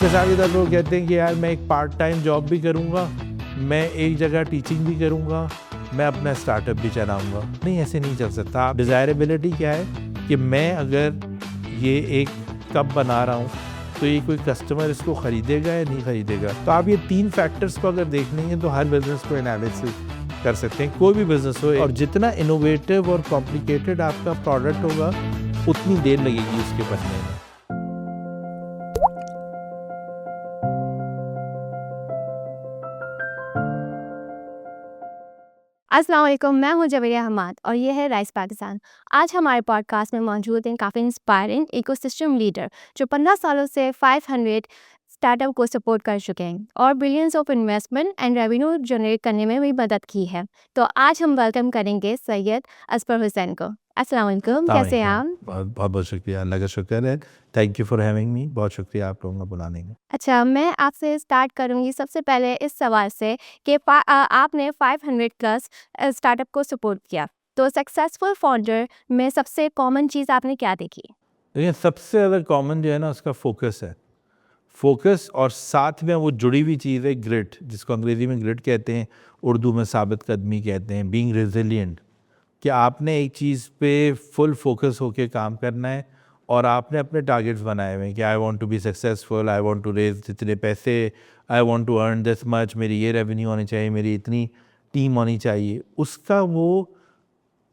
इसके साथ इधर लोग कहते हैं कि यार मैं एक पार्ट टाइम जॉब भी करूँगा, मैं एक जगह टीचिंग भी करूँगा, मैं अपना स्टार्टअप भी चलाऊँगा। नहीं, ऐसे नहीं चल सकता। डिज़ायरेबिलिटी क्या है कि मैं अगर ये एक कप बना रहा हूँ तो ये कोई कस्टमर इसको ख़रीदेगा या नहीं ख़रीदेगा। तो आप ये 3 फैक्टर्स को अगर देख लेंगे तो हर बिज़नेस को एनालिसिस कर सकते हैं, कोई भी बिज़नेस हो। और जितना इनोवेटिव और कॉम्प्लिकेटेड आपका प्रोडक्ट होगा उतनी देर लगेगी उसके बनने में। अस्सलाम वालेकुम, मैं हूं जवेरिया हमाद और ये है राइस पाकिस्तान। आज हमारे पॉडकास्ट में मौजूद हैं काफ़ी इंस्पायरिंग इकोसिस्टम लीडर जो 15 सालों से 500 स्टार्टअप को सपोर्ट कर चुके हैं और billions of investment and revenue generate करने में भी मदद की है। तो आज हम वेलकम करेंगे सैयद असफर हुसैन को। अस्सलाम वालेकुम, कैसे हैं आप? बहुत बहुत शुक्रिया, अल्लाह का शुक्र है। Thank you for having me. बहुत शुक्रिया आप लोगों का बुलाने का। अच्छा, मैं आपसे स्टार्ट करूंगी सबसे पहले इस सवाल से कि आपने 500 प्लस स्टार्टअप को सपोर्ट किया, तो सक्सेसफुल फाउंडर में सबसे कॉमन चीज़ आपने क्या देखी? देखिए, सबसे ज़्यादा कॉमन जो है ना उसका फोकस है। फोकस और साथ में वो जुड़ी हुई चीज़ है ग्रिट, जिसको अंग्रेज़ी में ग्रिट कहते हैं, उर्दू में साबित कदमी कहते हैं, बीइंग रेजिलिएंट। कि आपने एक चीज़ पे फुल फोकस होके काम करना है और आपने अपने टारगेट्स बनाए हुए हैं कि I want to be successful, I want to raise इतने पैसे, I want to earn this much, मेरी ये रेवेन्यू होनी चाहिए, मेरी इतनी टीम होनी चाहिए। उसका वो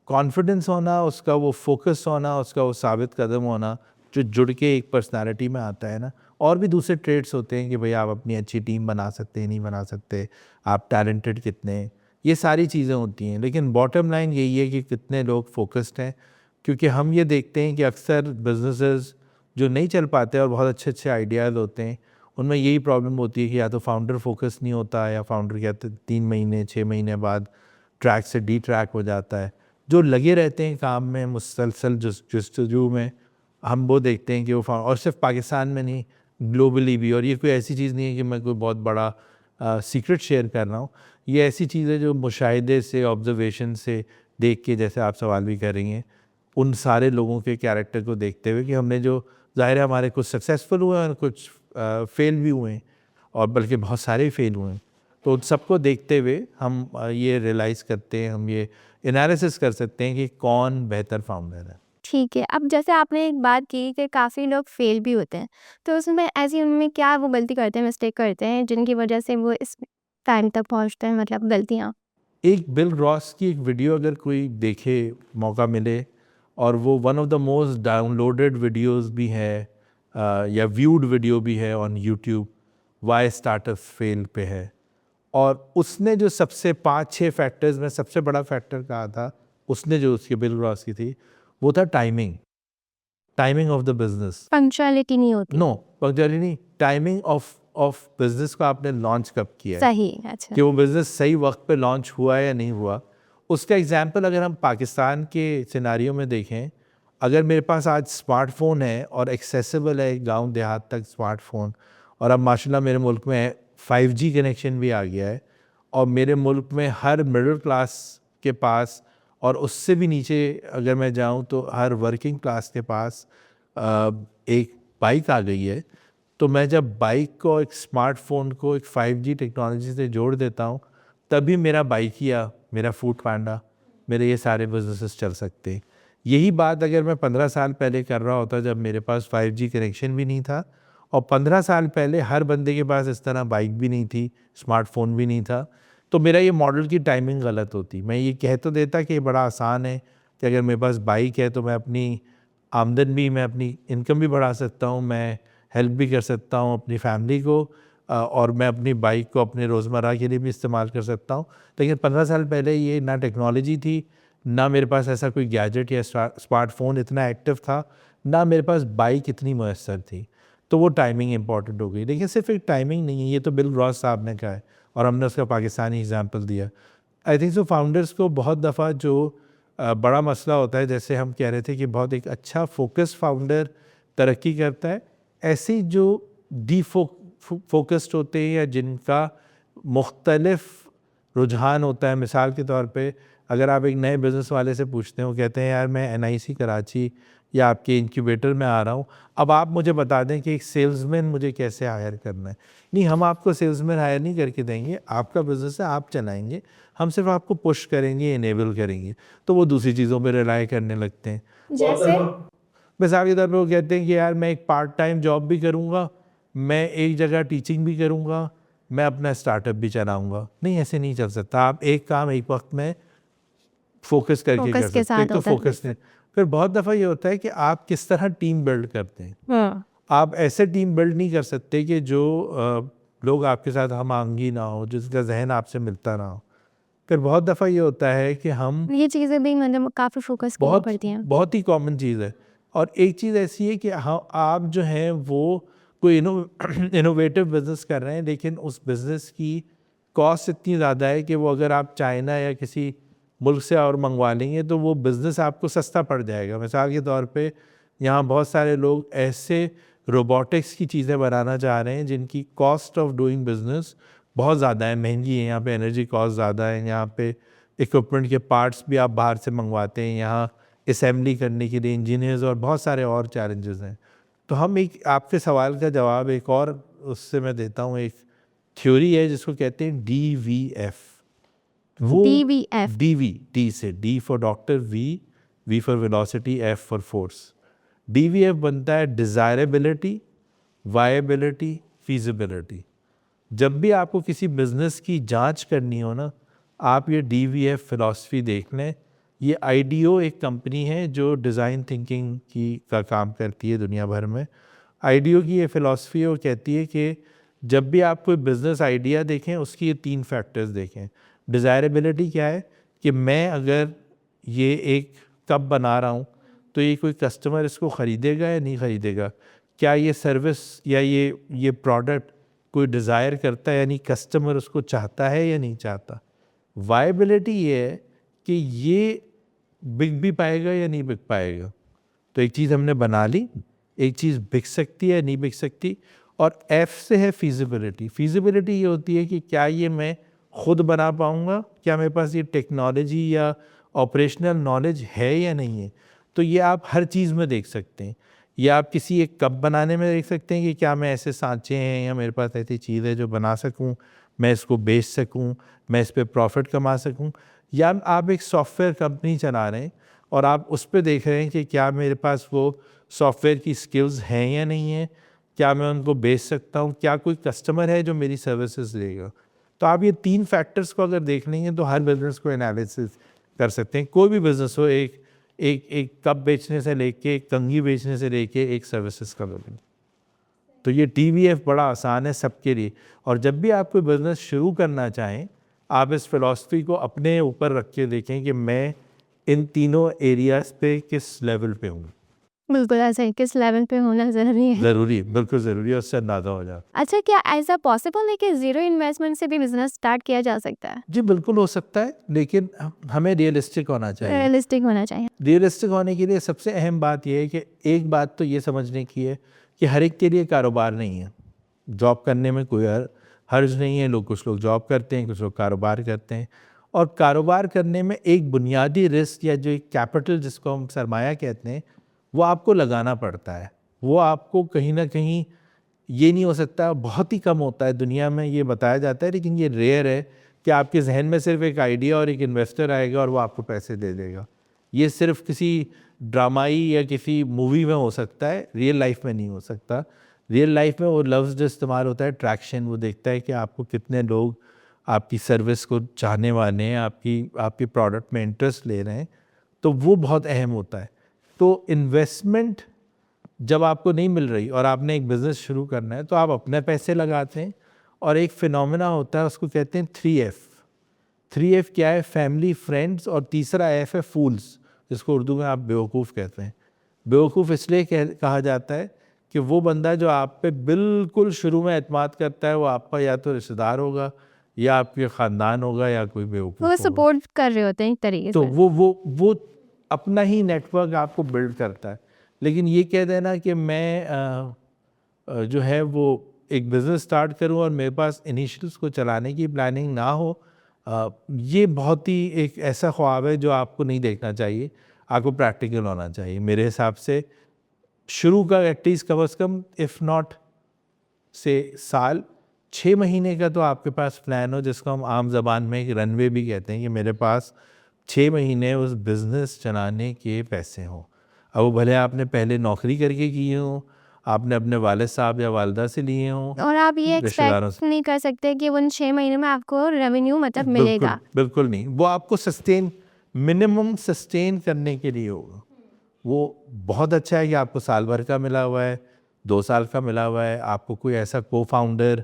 कॉन्फिडेंस होना, उसका वो फोकस होना, उसका वो साबित कदम होना जो जुड़ के एक पर्सनालिटी में आता है ना। और भी दूसरे ट्रेड्स होते हैं कि भाई आप अपनी अच्छी टीम बना सकते हैं, नहीं बना सकते, आप टैलेंटेड कितने हैं, ये सारी चीज़ें होती हैं। लेकिन बॉटम लाइन यही है कि कितने लोग फोकस्ड हैं, क्योंकि हम ये देखते हैं कि अक्सर बिजनेसेस जो नहीं चल पाते और बहुत अच्छे अच्छे आइडियाज़ होते हैं, उनमें यही प्रॉब्लम होती है कि या तो फाउंडर फोकस नहीं होता या फाउंडर कहते 3 महीने 6 महीने बाद ट्रैक से डी ट्रैक हो जाता है। जो लगे रहते हैं काम में मुसलसल जस्तजू में, हम वो देखते हैं कि वो और सिर्फ पाकिस्तान में नहीं, ग्लोबली भी। और ये कोई ऐसी चीज़ नहीं है कि मैं कोई बहुत बड़ा सीक्रेट शेयर कर रहा हूँ। ये ऐसी चीज़ है जो मुशाहिदे से, ऑब्जर्वेशन से देख के, जैसे आप सवाल भी करेंगे, उन सारे लोगों के कैरेक्टर को देखते हुए कि हमने जो ज़ाहिर है हमारे कुछ सक्सेसफुल हुए हैं और कुछ फेल भी हुए हैं, और बल्कि बहुत सारे फेल हुए हैं। तो उन सबको देखते हुए हम ये रियलाइज़ करते हैं, हम ये एनालिसिस कर सकते हैं कि कौन बेहतर फाउंडर है। ठीक है, अब जैसे आपने एक बात की कि काफ़ी लोग फेल भी होते हैं, तो उसमें ऐसी उनमें क्या वो गलती करते हैं, मिस्टेक करते हैं जिनकी वजह से वो इस टाइम तक पहुंचते हैं, मतलब गलतियाँ? एक बिल रॉस की एक वीडियो अगर कोई देखे, मौका मिले, और वो one of the most downloaded videos भी है या व्यूड वीडियो भी है on YouTube, why startup fail पे है। और उसने जो सबसे 5-6 फैक्टर्स में सबसे बड़ा फैक्टर कहा था, उसने जो उसकी बिल रॉस की थी, वो था timing. Timing of the business. Punctuality नहीं होती। नो, पंक्चुअलिटी नहीं, टाइमिंग ऑफ बिजनेस को आपने लॉन्च कब किया है, सही, अच्छा। कि वो बिज़नेस सही वक्त पे लॉन्च हुआ या नहीं हुआ। उसका एग्जांपल अगर हम पाकिस्तान के सिनारियो में देखें, अगर मेरे पास आज स्मार्टफ़ोन है और एक्सेसिबल है गांव देहात तक स्मार्टफ़ोन, और अब माशाल्लाह मेरे मुल्क में 5G कनेक्शन भी आ गया है, और मेरे मुल्क में हर मिडिल क्लास के पास, और उससे भी नीचे अगर मैं जाऊं तो हर वर्किंग क्लास के पास एक बाइक आ गई है। तो मैं जब बाइक को, एक स्मार्टफोन को एक 5G टेक्नोलॉजी से जोड़ देता हूँ, तभी मेरा बाइकिया, मेरा फूड पांडा, मेरे ये सारे बिजनेसेस चल सकते हैं। यही बात अगर मैं 15 साल पहले कर रहा होता, जब मेरे पास 5G कनेक्शन भी नहीं था, और 15 साल पहले हर बंदे के पास इस तरह बाइक भी नहीं थी, स्मार्टफोन भी नहीं था, तो मेरा ये मॉडल की टाइमिंग गलत होती। मैं ये कह तो देता कि ये बड़ा आसान है कि अगर मेरे पास बाइक है तो मैं अपनी आमदन भी, मैं अपनी इनकम भी बढ़ा सकता हूँ, मैं हेल्प भी कर सकता हूँ अपनी फैमिली को, और मैं अपनी बाइक को अपने रोज़मर्रा के लिए भी इस्तेमाल कर सकता हूँ। लेकिन 15 साल पहले ये ना टेक्नोलॉजी थी, ना मेरे पास ऐसा कोई गैजेट या स्मार्टफोन इतना एक्टिव था, ना मेरे पास बाइक इतनी मुयस्सर थी। तो वो टाइमिंग इंपॉर्टेंट हो गई। लेकिन सिर्फ एक टाइमिंग नहीं है, ये तो बिल रॉस साहब ने कहा है और हमने उसका पाकिस्तानी एग्जाम्पल दिया। आई थिंक सो फाउंडर्स को बहुत दफ़ा जो बड़ा मसला होता है, जैसे हम कह रहे थे कि बहुत एक अच्छा फोकस फाउंडर तरक्की करता है, ऐसी जो फोकस्ड होते हैं या जिनका मुख्तलिफ रुझान होता है। मिसाल के तौर पे अगर आप एक नए बिज़नेस वाले से पूछते हो, कहते हैं यार मैं NIC कराची या आपके इंक्यूबेटर में आ रहा हूँ, अब आप मुझे बता दें कि एक सेल्समैन मुझे कैसे हायर करना है। नहीं, हम आपको सेल्समैन हायर नहीं करके देंगे, आपका बिजनेस है, आप चलाएंगे, हम सिर्फ आपको पुश करेंगे, इनेबल करेंगे। तो वो दूसरी चीज़ों पे रिलाई करने लगते हैं। जैसे मिसाल के तौर पर वो कहते हैं कि यार मैं एक पार्ट टाइम जॉब भी करूँगा, मैं एक जगह टीचिंग भी करूँगा, मैं अपना स्टार्टअप भी चलाऊँगा। नहीं, ऐसे नहीं चल सकता। आप एक काम एक वक्त में फोकस करके फोकस कर के सकते हैं। साथ तो होता है। फोकस नहीं। फिर बहुत दफ़ा ये होता है कि आप किस तरह टीम बिल्ड करते हैं। हाँ, आप ऐसे टीम बिल्ड नहीं कर सकते कि जो लोग आपके साथ हम-आहंगी ना हो, जिसका ज़हन आपसे मिलता ना हो। फिर बहुत दफ़ा ये होता है कि हम ये चीज़ें भी मतलब काफ़ी फोकस करनी बहुत पड़ती हैं। बहुत ही कॉमन चीज़ है। और एक चीज़ ऐसी है कि हाँ, आप जो हैं वो कोई इनोवेटिव बिज़नेस कर रहे हैं, लेकिन उस बिज़नेस की कॉस्ट इतनी ज़्यादा है कि वो अगर आप चाइना या किसी मुल्क से और मंगवा लेंगे तो वो बिज़नेस आपको सस्ता पड़ जाएगा। मिसाल के तौर पे यहाँ बहुत सारे लोग ऐसे रोबोटिक्स की चीज़ें बनाना चाह रहे हैं जिनकी कॉस्ट ऑफ डूइंग बिज़नेस बहुत ज़्यादा है, महंगी है। यहाँ पे एनर्जी कॉस्ट ज़्यादा है, यहाँ पे इक्विपमेंट के पार्ट्स भी आप बाहर से मंगवाते हैं, यहाँ असेंबली करने के लिए इंजीनियर्स और बहुत सारे और चैलेंजेस हैं। तो हम एक आपके सवाल का जवाब एक और उससे मैं देता हूँ। एक थ्योरी है जिसको कहते हैं DVF। वो DVF डी से D for doctor, V for velocity, F for force. DVF बनता है डिज़ायरेबिलिटी, वायबिलिटी, फीजिबिलिटी। जब भी आपको किसी बिजनेस की जांच करनी हो ना, आप ये DVF फिलॉसफी देख लें। ये IDEO एक कंपनी है जो डिज़ाइन थिंकिंग का काम करती है दुनिया भर में। IDEO की ये फिलॉसफी वो कहती है कि जब भी आप कोई बिज़नेस आइडिया देखें, उसकी ये 3 फैक्टर्स देखें। डिज़ायरेबिलिटी क्या है कि मैं अगर ये एक कप बना रहा हूँ तो ये कोई कस्टमर इसको ख़रीदेगा या नहीं ख़रीदेगा, क्या ये सर्विस या ये प्रोडक्ट कोई डिज़ायर करता है, यानी कस्टमर उसको चाहता है या नहीं चाहता। वायबिलिटी ये है कि ये बिक भी पाएगा या नहीं बिक पाएगा। तो एक चीज़ हमने बना ली, एक चीज़ बिक सकती है या नहीं बिक सकती। और एफ से है फीजिबिलिटी। फीजिबिलिटी ये होती है कि क्या ये मैं खुद बना पाऊँगा, क्या मेरे पास ये टेक्नोलॉजी या ऑपरेशनल नॉलेज है या नहीं है। तो ये आप हर चीज़ में देख सकते हैं। या आप किसी एक कप बनाने में देख सकते हैं कि क्या मैं ऐसे सांचे हैं या मेरे पास ऐसी चीज़ है जो बना सकूं, मैं इसको बेच सकूं, मैं इस पे प्रॉफिट कमा सकूं। या आप एक सॉफ्टवेयर कंपनी चला रहे हैं और आप उस पे देख रहे हैं कि क्या मेरे पास वो सॉफ्टवेयर की स्किल्स हैं या नहीं है, क्या मैं उनको बेच सकता हूँ, क्या कोई कस्टमर है जो मेरी सर्विसेज लेगा। तो आप ये 3 फैक्टर्स को अगर देख लेंगे तो हर बिजनेस को एनालिसिस कर सकते हैं। कोई भी बिजनेस हो, एक कप बेचने से लेके, एक कंघी बेचने से लेके एक सर्विसेज का बिजनेस। तो ये DVF बड़ा आसान है सबके लिए। और जब भी आप कोई बिजनेस शुरू करना चाहें, आप इस फिलॉसफी को अपने ऊपर रख के देखें कि मैं इन तीनों एरियाज पे किस लेवल पे हूँ। बिल्कुल ऐसा ही, किस लेवल पे होना ज़रूरी है। ज़रूरी है, बिल्कुल ज़रूरी है, उससे अंदाज़ा हो जाता है। अच्छा, क्या ऐसा पॉसिबल है कि ज़ीरो इन्वेस्टमेंट से भी बिज़नेस स्टार्ट किया जा सकता है? जी बिल्कुल हो सकता है, लेकिन हमें रियलिस्टिक होना चाहिए। रियलिस्टिक होना चाहिए। रियलिस्टिक होने के लिए सबसे अहम बात यह है कि एक बात तो ये समझने की है कि हर एक के लिए कारोबार नहीं है। जॉब करने में कोई हर्ज नहीं है। कुछ लोग जॉब करते हैं, कुछ लोग कारोबार करते हैं। और कारोबार करने में एक बुनियादी रिस्क या जो एक कैपिटल जिसको हम सरमाया कहते हैं, वो आपको लगाना पड़ता है। वो आपको कहीं ना कहीं, ये नहीं हो सकता, बहुत ही कम होता है दुनिया में ये बताया जाता है, लेकिन ये रेयर है कि आपके जहन में सिर्फ एक आइडिया और एक इन्वेस्टर आएगा और वो आपको पैसे दे देगा। ये सिर्फ किसी ड्रामाई या किसी मूवी में हो सकता है, रियल लाइफ में नहीं हो सकता। रियल लाइफ में वो लफ्ज़ जो इस्तेमाल होता है ट्रैक्शन, वो देखता है कि आपको कितने लोग आपकी सर्विस को चाहने वाले हैं, आपकी प्रोडक्ट में इंटरेस्ट ले रहे हैं। तो वो बहुत अहम होता है। तो इन्वेस्टमेंट जब आपको नहीं मिल रही और आपने एक बिज़नेस शुरू करना है तो आप अपने पैसे लगाते हैं। और एक फिनोमेना होता है, उसको कहते हैं 3F। 3F क्या है? फैमिली, फ्रेंड्स, और तीसरा F है फूल्स, जिसको उर्दू में आप बेवकूफ़ कहते हैं। बेवकूफ़ इसलिए कहा जाता है कि वो बंदा जो आप पे बिल्कुल शुरू में एतमाद करता है, वो आपका या तो रिश्तेदार होगा या आपके ख़ानदान होगा या कोई बेवकूफ़ वो होगा। सपोर्ट कर रहे होते हैं एक तरीके तो से। वो अपना ही नेटवर्क आपको बिल्ड करता है। लेकिन ये कह देना कि मैं जो है वो एक बिज़नेस स्टार्ट करूं और मेरे पास इनिशियल्स को चलाने की प्लानिंग ना हो, ये बहुत ही एक ऐसा ख्वाब है जो आपको नहीं देखना चाहिए। आपको प्रैक्टिकल होना चाहिए मेरे हिसाब से। शुरू का एटलीस्ट कम अज़ कम इफ़ नॉट से साल 6 महीने का तो आपके पास प्लान हो, जिसको हम आम ज़बान में एक रनवे भी कहते हैं, कि मेरे पास 6 महीने उस बिज़नेस चलाने के पैसे हों। अब वो भले आपने पहले नौकरी करके किए हों, आपने अपने वालिद साहब या वालिदा से लिए हों, और आप ये रिश्तेदारों एक्सपेक्ट नहीं कर सकते कि उन 6 महीने में आपको रेवेन्यू मतलब बिल्कुल मिलेगा। बिल्कुल नहीं। वो आपको मिनिमम सस्टेन करने के लिए होगा। वो बहुत अच्छा है कि आपको साल भर का मिला हुआ है, 2 साल का मिला हुआ है, आपको कोई ऐसा को फाउंडर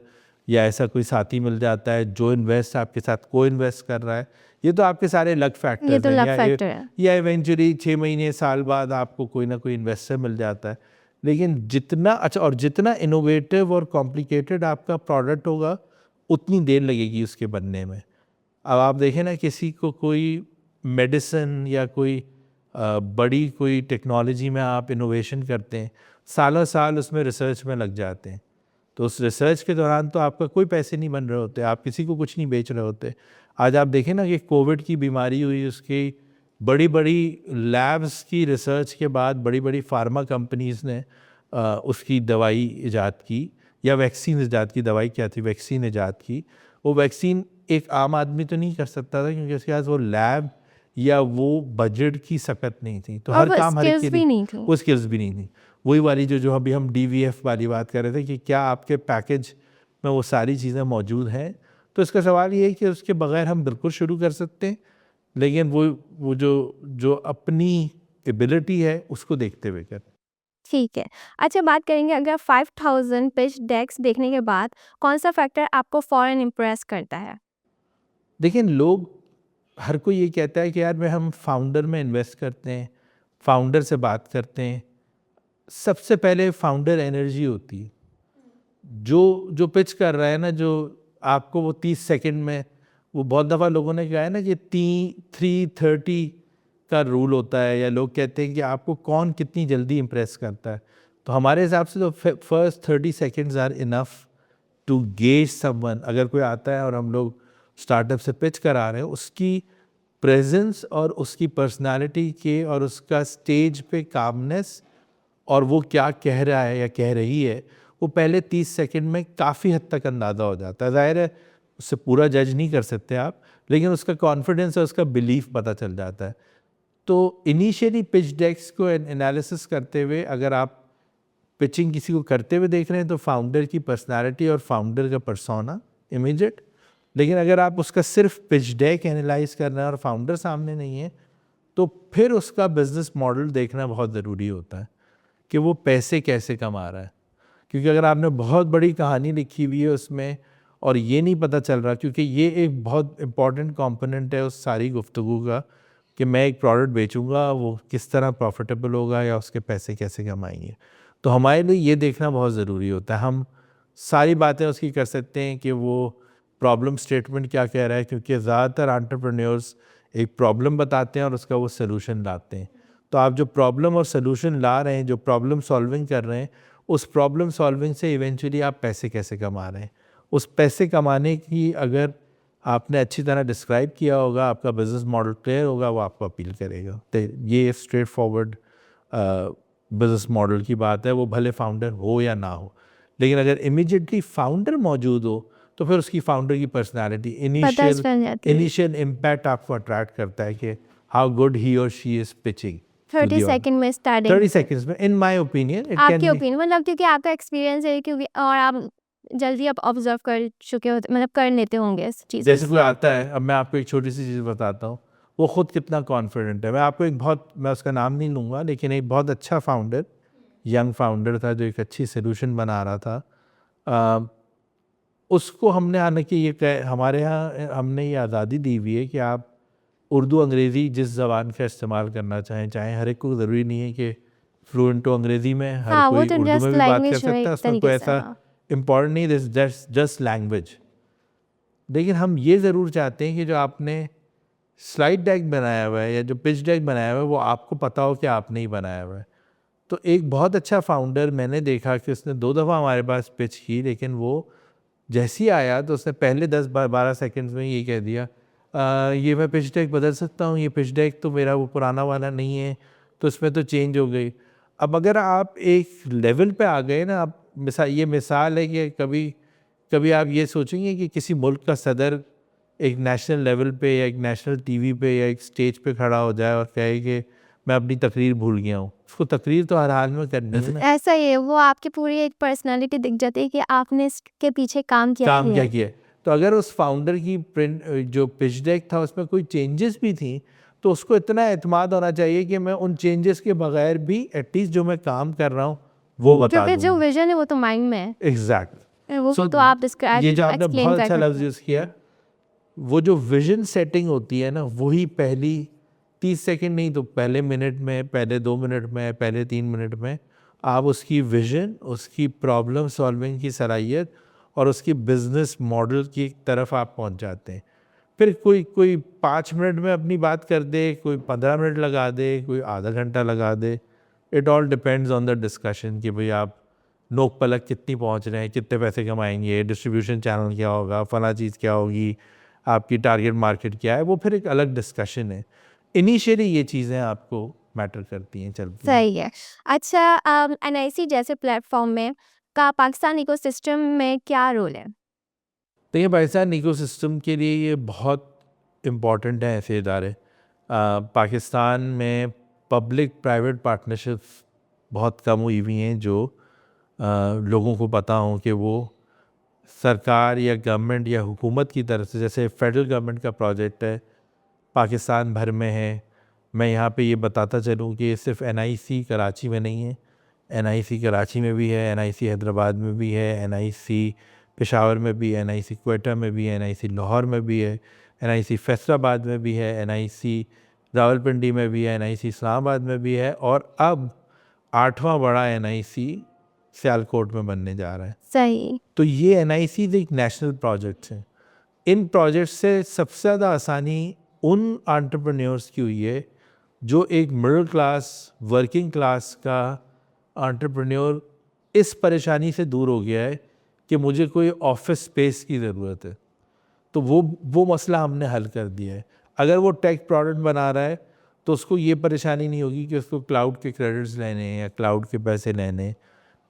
या ऐसा कोई साथी मिल जाता है जो आपके साथ को इन्वेस्ट कर रहा है। ये तो आपके सारे लक फैक्टर्स ये तो हैं। लक फैक्टर है। या इवेंचुअली 6 महीने साल बाद आपको कोई ना कोई इन्वेस्टर मिल जाता है। लेकिन जितना इनोवेटिव और कॉम्प्लिकेटेड आपका प्रोडक्ट होगा, उतनी देर लगेगी उसके बनने में। अब आप देखें ना, किसी को कोई मेडिसिन या कोई बड़ी कोई टेक्नोलॉजी में आप इनोवेशन करते हैं, सालों साल उसमें रिसर्च में लग जाते हैं। तो उस रिसर्च के दौरान तो आपका कोई पैसे नहीं बन रहे होते, आप किसी को कुछ नहीं बेच रहे होते। आज आप देखें ना कि कोविड की बीमारी हुई, उसकी बड़ी बड़ी लैब्स की रिसर्च के बाद बड़ी बड़ी फार्मा कंपनीज़ ने उसकी दवाई ईजाद की, या वैक्सीन ईजाद की। दवाई क्या थी? वैक्सीन ईजाद की। वो वैक्सीन एक आम आदमी तो नहीं कर सकता था, क्योंकि उसके पास वो लैब या वो बजट की सकत नहीं थी। तो हर काम हर एक के लिए वो स्किल्स भी नहीं थी। वही वाली जो अभी हम DVF वाली बात कर रहे थे, कि क्या आपके पैकेज में वो सारी चीज़ें मौजूद हैं। तो इसका सवाल ये है कि उसके बगैर हम बिल्कुल शुरू कर सकते हैं, लेकिन वो जो अपनी एबिलिटी है उसको देखते हुए करें। ठीक है। अच्छा, बात करेंगे अगर 5000 पिच डेक्स देखने के बाद कौन सा फैक्टर आपको फ़ौरन इम्प्रेस करता है? देखिए, हर कोई ये कहता है कि यार हम फाउंडर में इन्वेस्ट करते हैं, फाउंडर से बात करते हैं। सबसे पहले फाउंडर एनर्जी होती है। जो पिच कर रहा है ना, जो आपको वो 30 सेकंड में, वो बहुत दफ़ा लोगों ने कहा है ना कि 330 का रूल होता है, या लोग कहते हैं कि आपको कौन कितनी जल्दी इम्प्रेस करता है। तो हमारे हिसाब से तो first 30 seconds are enough to gauge someone. अगर कोई आता है और हम लोग स्टार्टअप से पिच करा रहे हैं, उसकी प्रेजेंस और उसकी पर्सनालिटी के और उसका स्टेज पे कामनेस और वो क्या कह रहा है या कह रही है, वो पहले 30 सेकंड में काफ़ी हद तक अंदाज़ा हो जाता है। ज़ाहिर है उससे पूरा जज नहीं कर सकते आप, लेकिन उसका कॉन्फिडेंस और उसका बिलीफ पता चल जाता है। तो इनिशियली पिच डेक्स को एनालिसिस करते हुए, अगर आप पिचिंग किसी को करते हुए देख रहे हैं, तो फाउंडर की पर्सनालिटी और फाउंडर का पर्सोना इमीडिएट। लेकिन अगर आप उसका सिर्फ पिच डेक एनालाइज कर रहे हैं और फाउंडर सामने नहीं है, तो फिर उसका बिजनेस मॉडल देखना बहुत ज़रूरी होता है कि वो पैसे कैसे कमा रहा है। क्योंकि अगर आपने बहुत बड़ी कहानी लिखी हुई है उसमें और ये नहीं पता चल रहा, क्योंकि ये एक बहुत इम्पॉर्टेंट कंपोनेंट है उस सारी गुफ्तगू का, कि मैं एक प्रोडक्ट बेचूंगा, वो किस तरह प्रॉफिटेबल होगा या उसके पैसे कैसे कमाएंगे। तो हमारे लिए ये देखना बहुत ज़रूरी होता है। हम सारी बातें उसकी कर सकते हैं कि वो प्रॉब्लम स्टेटमेंट क्या कह रहा है, क्योंकि ज़्यादातर एंटरप्रेन्योर्स एक प्रॉब्लम बताते हैं और उसका वो सलूशन लाते हैं। तो आप जो प्रॉब्लम और सलूशन ला रहे हैं, जो प्रॉब्लम सॉल्विंग कर रहे हैं, उस प्रॉब्लम सॉल्विंग से इवेंचुअली आप पैसे कैसे कमा रहे हैं, उस पैसे कमाने की अगर आपने अच्छी तरह डिस्क्राइब किया होगा, आपका बिजनेस मॉडल क्लियर होगा, वो आपको अपील करेगा। तो ये स्ट्रेट फॉरवर्ड बिजनेस मॉडल की बात है, वो भले फाउंडर हो या ना हो। लेकिन अगर इमीडिएटली फाउंडर मौजूद हो, तो फिर उसकी फाउंडर की पर्सनालिटी, इनिशियल इम्पैक्ट आपको अट्रैक्ट करता है कि हाउ गुड ही और शी इज पिचिंग। 30 सेकंड में स्टार्टिंग 30 सेकंड्स में, इन माय ओपिनियन, आपकी ओपिनियन, मतलब क्योंकि आपका एक्सपीरियंस है, क्योंकि और आप जल्दी आप ऑब्जर्व कर चुके हो, मतलब कर लेते होंगे इस चीज़। जैसे कोई आता है, अब मैं आपको एक छोटी सी चीज़ बताता हूँ, वो खुद कितना कॉन्फिडेंट है। मैं उसका नाम नहीं लूँगा, लेकिन एक बहुत अच्छा फाउंडर, यंग फाउंडर था, जो एक अच्छी सोल्यूशन बना रहा था। उसको हमने, हालांकि हमारे यहाँ हमने ये आज़ादी दी हुई है कि आप उर्दू अंग्रेज़ी जिस ज़बान का इस्तेमाल करना चाहें हर एक को ज़रूरी नहीं है कि फ्लुएंट हो अंग्रेज़ी में, हर कोई उर्दू में भी बात कर सकता है, उसमें कोई ऐसा इम्पॉर्टेंट नहीं, दिस जस्ट लैंग्वेज। लेकिन हम ये ज़रूर चाहते हैं कि जो आपने स्लाइड डेक बनाया हुआ है या जो पिच डेक बनाया हुआ है, वो आपको पता हो कि आपने ही बनाया हुआ है। तो एक बहुत अच्छा फाउंडर मैंने देखा कि उसने 2 दफ़ा हमारे पास पिच की, लेकिन वो जैसे ही आया तो उसने पहले 10-12 सेकंड्स में ये कह दिया, ये मैं पिच डेक बदल सकता हूँ, ये पिच डेक तो मेरा वो पुराना वाला नहीं है, तो इसमें तो चेंज हो गई। अब अगर आप एक लेवल पे आ गए ना, आप ये मिसाल है कि कभी कभी आप ये सोचेंगे कि किसी मुल्क का सदर एक नेशनल लेवल पे या एक नेशनल टीवी पे या एक स्टेज पे खड़ा हो जाए और कहे कि मैं अपनी तकरीर भूल गया हूँ। उसको तकरीर तो हर हाल में करनी है ना। ऐसा ही है, वो आपकी पूरी एक पर्सनालिटी दिख जाती है कि आपने इसके पीछे काम किया काम ही क्या है। किया है। तो अगर उस फाउंडर की प्रिंट जो पिच डेक था उसमें कोई चेंजेस भी थी, तो उसको इतना एतमाद होना चाहिए कि मैं उन चेंजेस के बगैर भी एटलीस्ट जो मैं काम कर रहा हूँ वो बता क्योंकि जो दूँ। विजन है वो तो माइंड में है, एग्जैक्ट। वो तो आप डिस्क्राइब ये जो आपने एक्सप्लेन बहुत कर अच्छा सकते लफ्ज हैं। यूज़ किया, वो जो विजन सेटिंग होती है ना, वही पहली 30 सेकंड नहीं तो पहले मिनट में, पहले 2 मिनट में, पहले 3 मिनट में आप उसकी विजन, उसकी प्रॉब्लम सॉल्विंग की सलाहियत और उसकी बिजनेस मॉडल की तरफ आप पहुंच जाते हैं। फिर कोई कोई 5 मिनट में अपनी बात कर दे, कोई 15 मिनट लगा दे, कोई आधा घंटा लगा दे। It all depends on the discussion कि भाई आप नोक पलक कितनी पहुंच रहे हैं, कितने पैसे कमाएंगे, डिस्ट्रीब्यूशन चैनल क्या होगा, फला चीज़ क्या होगी, आपकी टारगेट मार्केट क्या है, वो फिर एक अलग डिस्कशन है। इनिशियली ये चीज़ें आपको मैटर करती हैं, चलती हैं। सही है। अच्छा, एनआईसी जैसे प्लेटफॉर्म में का पाकिस्तान इकोसिस्टम में क्या रोल है? तो ये पाकिस्तान इकोसिस्टम के लिए ये बहुत इम्पॉर्टेंट है ऐसे इदारे। पाकिस्तान में पब्लिक प्राइवेट पार्टनरशिप्स बहुत कम हुई हुई हैं जो लोगों को पता हो कि वो सरकार या गवर्नमेंट या हुकूमत की तरफ से, जैसे फेडरल गवर्नमेंट का प्रोजेक्ट है, पाकिस्तान भर में है। मैं यहाँ पे ये बताता चलूँ कि ये सिर्फ एनआईसी कराची में नहीं है, एनआईसी कराची में भी है, एनआईसी हैदराबाद में भी है, एनआईसी पेशावर में भी है, एनआईसी क्वेटा में भी है, एनआईसी लाहौर में भी है, एनआईसी फैसलाबाद में भी है, एनआईसी रावलपिंडी में भी है, एनआईसी इस्लामाबाद में भी है, और अब 8वां बड़ा एनआईसी सियालकोट में बनने जा रहा है। सही। तो ये एनआईसी एक नेशनल प्रोजेक्ट्स हैं। इन प्रोजेक्ट से सबसे ज़्यादा आसानी उन एंटरप्रेन्योर्स की हुई है जो एक मिडिल क्लास, वर्किंग क्लास का एंटरप्रेन्योर इस परेशानी से दूर हो गया है कि मुझे कोई ऑफिस स्पेस की ज़रूरत है। तो वो मसला हमने हल कर दिया है। अगर वो टेक प्रोडक्ट बना रहा है तो उसको ये परेशानी नहीं होगी कि उसको क्लाउड के क्रेडिट्स लेने हैं या क्लाउड के पैसे लेने हैं,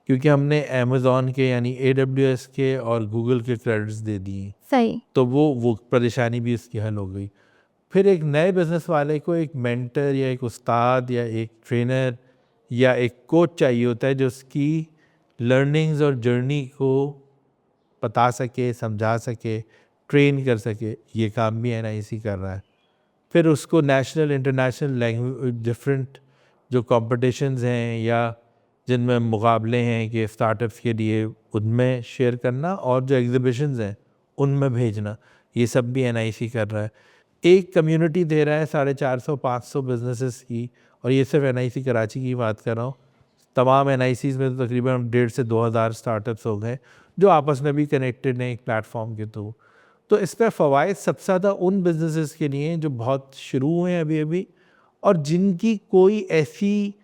क्योंकि हमने अमेज़ॉन के यानी AWS के और गूगल के क्रेडिट्स दे दिए। सही। तो वो परेशानी भी इसकी हल हो गई। फिर एक नए बिज़नेस वाले को एक मेंटर या एक उस्ताद या एक ट्रेनर या एक कोच चाहिए होता है जो उसकी लर्निंग्स और जर्नी को बता सके, समझा सके, ट्रेन कर सके। ये काम भी NIC कर रहा है। फिर उसको नेशनल इंटरनेशनल लैंग्वेज डिफरेंट जो कॉम्पिटिशन्स हैं या जिनमें मुकाबले हैं कि स्टार्टअप्स के लिए, उनमें शेयर करना, और जो एग्जीबिशंस हैं उनमें भेजना, ये सब भी NIC कर रहा है। एक कम्युनिटी दे रहा है 450-500 बिजनेसेस की, और ये सिर्फ NIC कराची की बात कर रहा हूँ। तमाम NICs में तो तकरीबन 1,500 से 2,000 स्टार्टअप्स हो गए जो आपस में भी कनेक्टेड हैं एक प्लेटफॉर्म के थ्रू। तो इसका फ़वाइद सबसे ज़्यादा उन बिजनेसेस के लिए हैं जो बहुत शुरू हुए हैं अभी अभी, और जिनकी कोई ऐसी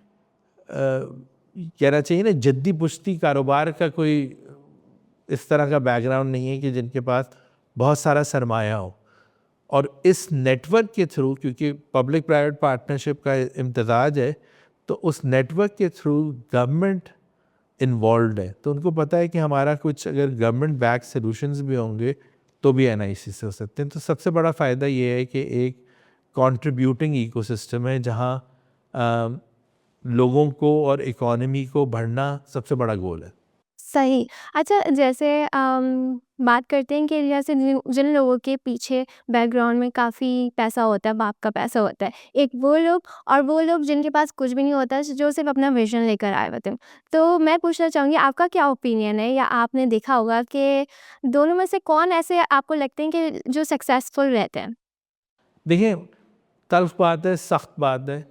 कहना चाहिए ना जद्दी पुश्ती कारोबार का कोई इस तरह का बैकग्राउंड नहीं है कि जिनके पास बहुत सारा सरमाया हो। और इस नेटवर्क के थ्रू, क्योंकि पब्लिक प्राइवेट पार्टनरशिप का इम्तजाज है, तो उस नेटवर्क के थ्रू गवर्नमेंट इन्वॉल्व है, तो उनको पता है कि हमारा कुछ अगर गवर्नमेंट बैक सॉल्यूशंस भी होंगे तो भी NIC से हो सकते हैं। तो सबसे बड़ा फ़ायदा ये है कि एक कंट्रीब्यूटिंग इकोसिस्टम है जहाँ लोगों को और इकोनॉमी को बढ़ना सबसे बड़ा गोल है। सही। अच्छा, जैसे बात करते हैं कि जैसे जिन लोगों के पीछे बैकग्राउंड में काफ़ी पैसा होता है, बाप का पैसा होता है, एक वो लोग और वो लोग जिनके पास कुछ भी नहीं होता, जो सिर्फ अपना विजन लेकर आए होते हैं। तो मैं पूछना चाहूँगी, आपका क्या ओपिनियन है, या आपने देखा होगा कि दोनों में से कौन ऐसे आपको लगते हैं कि जो सक्सेसफुल रहते हैं? देखिए, तल्ख़ बात है, सख्त बात है।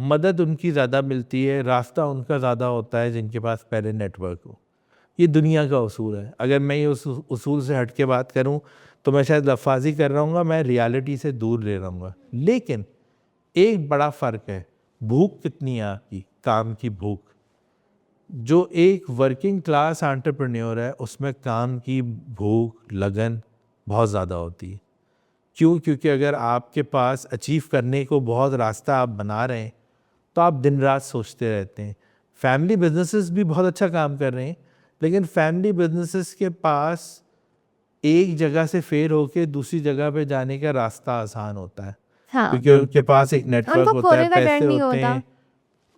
मदद उनकी ज़्यादा मिलती है, रास्ता उनका ज़्यादा होता है जिनके पास पहले नेटवर्क हो। ये दुनिया का उसूल है। अगर मैं ये उस उसूल से हट के बात करूं तो मैं शायद लफाजी कर रहा हूँ, मैं रियलिटी से दूर ले रहूँगा। लेकिन एक बड़ा फ़र्क है, भूख कितनी है आपकी, काम की भूख। जो एक वर्किंग क्लास एंटरप्रेन्योर है उसमें काम की भूख, लगन बहुत ज़्यादा होती है, क्यों? क्योंकि अगर आपके पास अचीव करने को बहुत रास्ता आप बना रहे हैं तो आप दिन रात सोचते रहते हैं। फैमिली बिजनेसेस भी बहुत अच्छा काम कर रहे हैं, लेकिन फैमिली बिजनेसेस के पास एक जगह से फेल होके दूसरी जगह पे जाने का रास्ता आसान होता है, हाँ, क्योंकि उनके पास एक नेटवर्क उनको होता है, खोने का डर पैसे नहीं होते होता। हैं,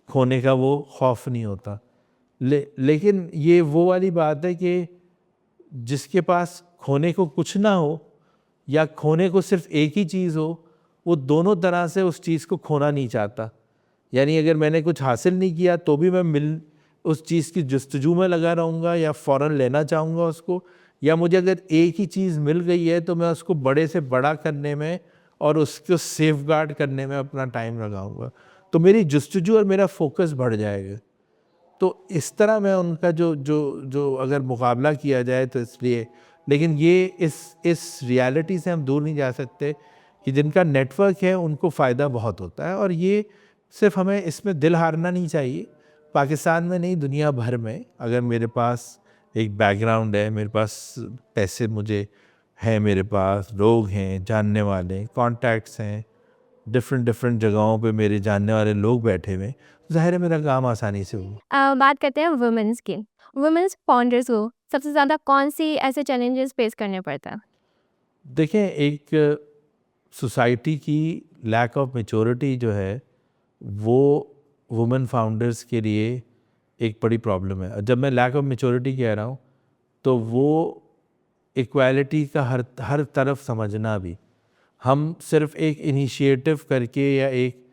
खोने का वो खौफ नहीं होता। लेकिन ये वो वाली बात है कि जिसके पास खोने को कुछ ना हो या खोने को सिर्फ एक ही चीज़ हो, वो दोनों तरह से उस चीज़ को खोना नहीं चाहता। यानी अगर मैंने कुछ हासिल नहीं किया तो भी मैं उस चीज़ की जस्तजू में लगा रहूँगा या फ़ौरन लेना चाहूँगा उसको, या मुझे अगर एक ही चीज़ मिल गई है तो मैं उसको बड़े से बड़ा करने में और उसको सेफगार्ड करने में अपना टाइम लगाऊंगा, तो मेरी जस्तजू और मेरा फोकस बढ़ जाएगा। तो इस तरह मैं उनका जो जो जो अगर मुकाबला किया जाए तो इसलिए, लेकिन ये इस रियलिटी से हम दूर नहीं जा सकते कि जिनका नेटवर्क है उनको फ़ायदा बहुत होता है, और ये सिर्फ हमें इसमें दिल हारना नहीं चाहिए। पाकिस्तान में नहीं, दुनिया भर में अगर मेरे पास एक बैकग्राउंड है, मेरे पास पैसे मुझे हैं, मेरे पास लोग हैं, जानने वाले कॉन्टैक्ट्स हैं, डिफरेंट जगहों पे मेरे जानने वाले लोग बैठे हुए हैं, ज़ाहिर है मेरा काम आसानी से होगा। बात करते हैं वुमेन्स की। वुमेन्स फाउंडर्स को सबसे ज़्यादा कौन सी ऐसे चैलेंजेस फेस करने पड़ता है? देखें, एक सोसाइटी की लैक ऑफ मैच्योरिटी जो है वो वुमेन फाउंडर्स के लिए एक बड़ी प्रॉब्लम है। जब मैं लैक ऑफ मैच्योरिटी कह रहा हूँ तो वो इक्वालिटी का हर तरफ समझना भी, हम सिर्फ एक इनिशिएटिव करके या एक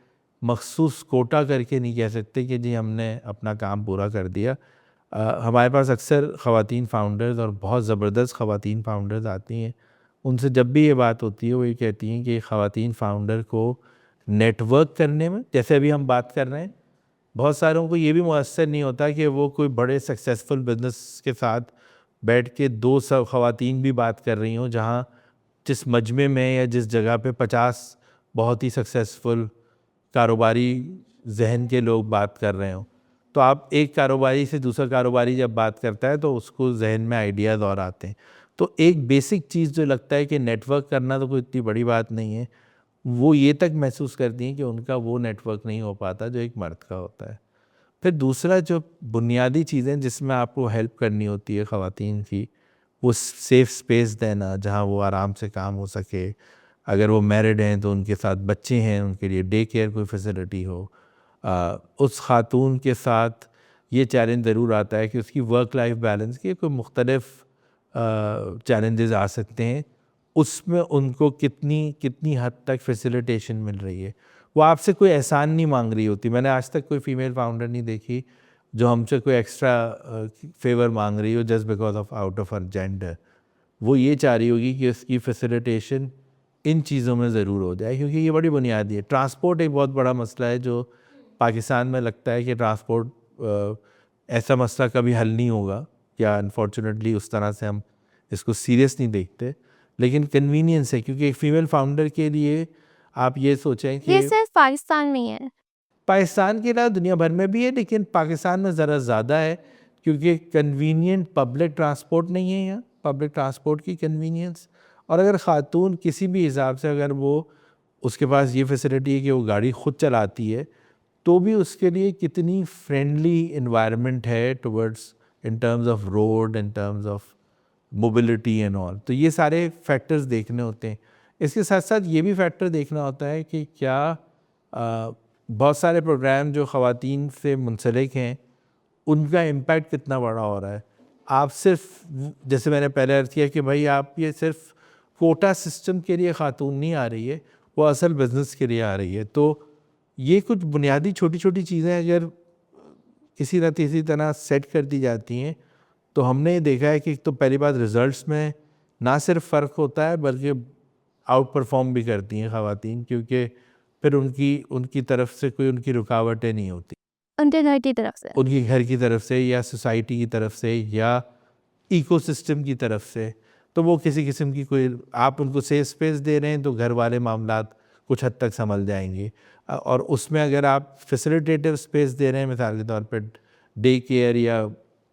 मखसूस कोटा करके नहीं कह सकते कि जी हमने अपना काम पूरा कर दिया। हमारे पास अक्सर ख़वातीन फाउंडर्स और बहुत ज़बरदस्त ख़वातीन फाउंडर्स आती हैं, उनसे जब भी ये बात होती है वो ये कहती हैं कि ख़वातीन फाउंडर को नेटवर्क करने में, जैसे अभी हम बात कर रहे हैं, बहुत सारों को ये भी मुयस्सर नहीं होता कि वो कोई बड़े सक्सेसफुल बिजनेस के साथ बैठ के दो सब ख़वातीन भी बात कर रही हों, जहाँ जिस मजमे में या जिस जगह पे 50 बहुत ही सक्सेसफुल कारोबारी जहन के लोग बात कर रहे हों। तो आप एक कारोबारी से दूसरा कारोबारी जब बात करता है तो उसको जहन में आइडियाज़ और आते हैं। तो एक बेसिक चीज़ जो लगता है कि नेटवर्क करना तो कोई इतनी बड़ी बात नहीं है, वो ये तक महसूस करती हैं कि उनका वो नेटवर्क नहीं हो पाता जो एक मर्द का होता है। फिर दूसरा जो बुनियादी चीज़ें जिसमें आपको हेल्प करनी होती है ख़वातीन की, वो सेफ़ स्पेस देना जहाँ वो आराम से काम हो सके। अगर वो मैरिड हैं तो उनके साथ बच्चे हैं, उनके लिए डे केयर कोई फैसिलिटी हो। उस खातून के साथ ये चैलेंज ज़रूर आता है कि उसकी वर्क लाइफ बैलेंस के कोई मुख्तलिफ चैलेंजेस आ सकते हैं, उसमें उनको कितनी हद तक फैसिलिटेशन मिल रही है। वो आपसे कोई एहसान नहीं मांग रही होती। मैंने आज तक कोई फीमेल फाउंडर नहीं देखी जो हमसे कोई एक्स्ट्रा फेवर मांग रही हो just because of out of her gender. वो ये चाह रही होगी कि उसकी फैसिलिटेशन इन चीज़ों में ज़रूर हो जाए, क्योंकि ये बड़ी बुनियादी है। ट्रांसपोर्ट एक बहुत बड़ा मसला है जो पाकिस्तान में लगता है कि ट्रांसपोर्ट ऐसा मसला कभी हल नहीं होगा, या अनफॉर्चुनेटली उस तरह से हम इसको सीरियस नहीं देखते, लेकिन कन्वीनियंस है, क्योंकि एक फ़ीमेल फाउंडर के लिए आप ये सोचें कि ये सिर्फ पाकिस्तान में ही है। पाकिस्तान के अलावा दुनिया भर में भी है, लेकिन पाकिस्तान में ज़रा ज़्यादा है क्योंकि कन्वीनियंट पब्लिक ट्रांसपोर्ट नहीं है यहाँ, पब्लिक ट्रांसपोर्ट की कन्वीनियंस। और अगर ख़ातून किसी भी हिसाब से अगर वो उसके पास ये फैसिलिटी है कि वो गाड़ी ख़ुद चलाती है, तो भी उसके लिए कितनी फ्रेंडली इन्वायरमेंट है towards in terms of road, in terms of mobility and all. तो ये सारे फैक्टर्स देखने होते हैं। इसके साथ साथ ये भी फैक्टर देखना होता है कि क्या बहुत सारे प्रोग्राम जो ख़वातीन से मुंसलिक हैं उनका इम्पैक्ट कितना बड़ा हो रहा है। आप सिर्फ, जैसे मैंने पहले अर्ज़ किया कि भाई आप ये सिर्फ कोटा सिस्टम के लिए ख़ातून नहीं आ रही है, वो असल बिज़नेस के लिए आ रही है। तो ये कुछ बुनियादी छोटी छोटी चीज़ें अगर किसी न किसी तरह सेट कर दी जाती हैं तो हमने ये देखा है कि तो पहली बात रिज़ल्ट्स में ना सिर्फ फ़र्क होता है बल्कि आउट परफॉर्म भी करती हैं ख़वातीन, क्योंकि फिर उनकी तरफ से कोई उनकी रुकावटें नहीं होती, उनके घर की तरफ से। उनकी घर की तरफ से या सोसाइटी की तरफ से या इकोसिस्टम की तरफ से। तो वो किसी किस्म की कोई, आप उनको सेफ स्पेस दे रहे हैं तो घर वाले मामलात कुछ हद तक संभल जाएंगे। और उसमें अगर आप फैसिलिटेटिव स्पेस दे रहे हैं, मिसाल के तौर पे डे केयर या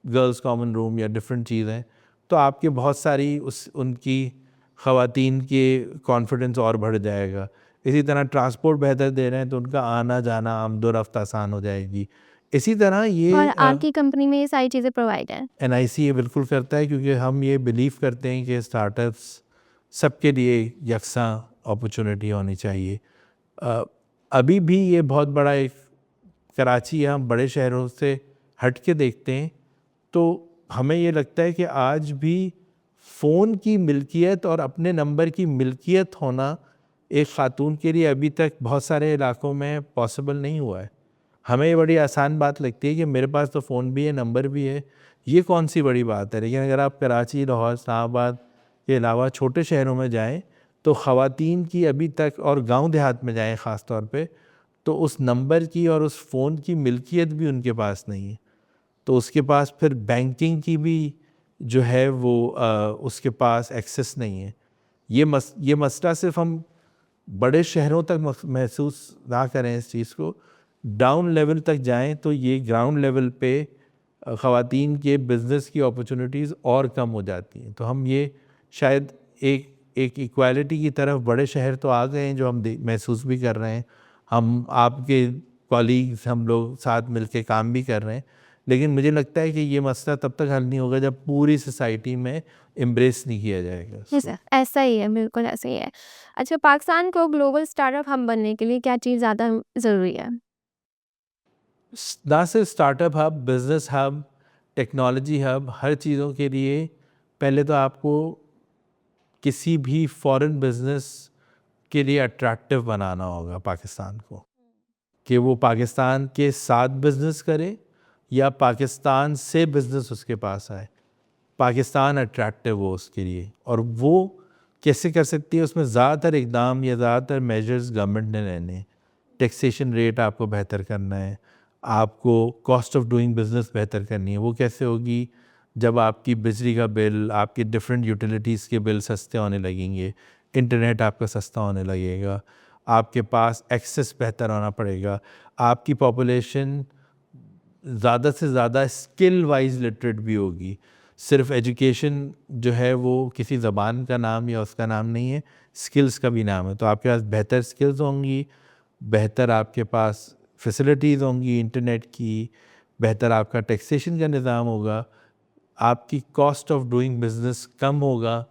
गर्ल्स कॉमन रूम या डिफरेंट चीज़ें, तो आपके बहुत सारी उनकी ख़वातीन के कॉन्फिडेंस और बढ़ जाएगा। इसी तरह ट्रांसपोर्ट बेहतर दे रहे हैं तो उनका आना जाना आमदोरफ्त आसान हो जाएगी। इसी तरह और ये आपकी कंपनी में ये सारी चीज़ें प्रोवाइड हैं? NIC ये बिल्कुल करता है, क्योंकि हम ये बिलीव करते हैं कि स्टार्टअप्स सबके लिए यकसा अपॉर्चुनिटी होनी चाहिए। अभी भी ये बहुत बड़ा एक कराची या हम बड़े शहरों से हट के देखते हैं तो हमें ये लगता है कि आज भी फ़ोन की मिल्कियत और अपने नंबर की मिल्कियत होना एक ख़ातून के लिए अभी तक बहुत सारे इलाकों में पॉसिबल नहीं हुआ है। हमें ये बड़ी आसान बात लगती है कि मेरे पास तो फ़ोन भी है, नंबर भी है, ये कौन सी बड़ी बात है। लेकिन अगर आप कराची, लाहौर, इस्लामाबाद के अलावा छोटे शहरों में जाएं तो ख़वातीन की अभी तक, और गांव देहात में जाएं ख़ास तौर पे, तो उस नंबर की और उस फ़ोन की मिल्कियत भी उनके पास नहीं है। तो उसके पास फिर बैंकिंग की भी जो है वो उसके पास एक्सेस नहीं है। ये मसला सिर्फ हम बड़े शहरों तक महसूस ना करें इस चीज़ को, डाउन लेवल तक जाएं तो ये ग्राउंड लेवल पे ख़वातीन के बिज़नेस की अपॉर्चुनिटीज़ और कम हो जाती हैं। तो हम ये शायद एक इक्वालिटी की तरफ बड़े शहर तो आ गए हैं जो हम महसूस भी कर रहे हैं। हम आपके कॉलीग्स, हम लोग साथ मिलके काम भी कर रहे हैं, लेकिन मुझे लगता है कि ये मसला तब तक हल नहीं होगा जब पूरी सोसाइटी में एम्ब्रेस नहीं किया जाएगा जी इसको। सर, ऐसा ही है, बिल्कुल ऐसा ही है। अच्छा, पाकिस्तान को ग्लोबल स्टार्टअप हब बनने के लिए क्या चीज़ ज़्यादा ज़रूरी है? ना सिर्फ startup hub, business hub, technology hub, हर चीज़ों के लिए पहले तो आपको किसी भी फॉरेन बिजनेस के लिए अट्रैक्टिव बनाना होगा पाकिस्तान को, कि वो पाकिस्तान के साथ बिजनेस करे या पाकिस्तान से बिजनेस उसके पास आए, पाकिस्तान अट्रैक्टिव हो उसके लिए। और वो कैसे कर सकती है, उसमें ज़्यादातर इकदाम या ज़्यादातर मेजर्स गवर्नमेंट ने लेने हैं। टैक्सेशन रेट आपको बेहतर करना है, आपको कॉस्ट ऑफ डूइंग बिज़नेस बेहतर करनी है। वो कैसे होगी, जब आपकी बिजली का बिल, आपके डिफरेंट यूटिलिटीज़ के बिल सस्ते होने लगेंगे, इंटरनेट आपका सस्ता होने लगेगा, आपके पास एक्सेस बेहतर होना पड़ेगा, आपकी पॉपुलेशन ज़्यादा से ज़्यादा स्किल वाइज लिटरेट भी होगी। सिर्फ एजुकेशन जो है वो किसी ज़बान का नाम या उसका नाम नहीं है, स्किल्स का भी नाम है। तो आपके पास बेहतर स्किल्स होंगी, बेहतर आपके पास फैसिलिटीज़ होंगी इंटरनेट की, बेहतर आपका टैक्सेशन का निज़ाम होगा, आपकी कॉस्ट ऑफ डूइंग बिज़नेस कम होगा,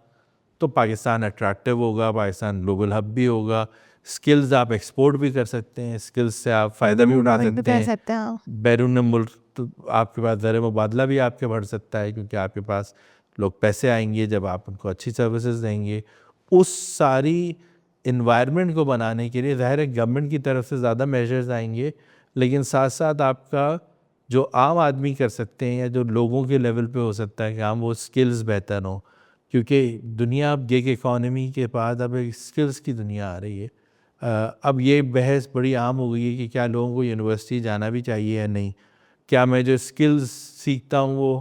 तो पाकिस्तान अट्रैक्टिव होगा, पाकिस्तान ग्लोबल हब भी होगा। स्किल्स आप एक्सपोर्ट भी कर सकते हैं, स्किल्स से आप फ़ायदा भी उठा सकते हैं। बैरून मुल्क तो आपके पास ज़र मुबादला भी आपके बढ़ सकता है, क्योंकि आपके पास लोग पैसे आएंगे जब आप उनको अच्छी सर्विसेज देंगे। उस सारी इन्वायरमेंट को बनाने के लिए ज़ाहिर है गवर्नमेंट की तरफ से ज़्यादा मेजर्स आएंगे, लेकिन साथ साथ आपका जो आम आदमी कर सकते हैं या जो लोगों के लेवल पे हो सकता है कि हम वो स्किल्स बेहतर हों, क्योंकि दुनिया अब गिग इकॉनमी के बाद अब एक स्किल्स की दुनिया आ रही है। अब ये बहस बड़ी आम हो गई है कि क्या लोगों को यूनिवर्सिटी जाना भी चाहिए या नहीं, क्या मैं जो स्किल्स सीखता हूँ वो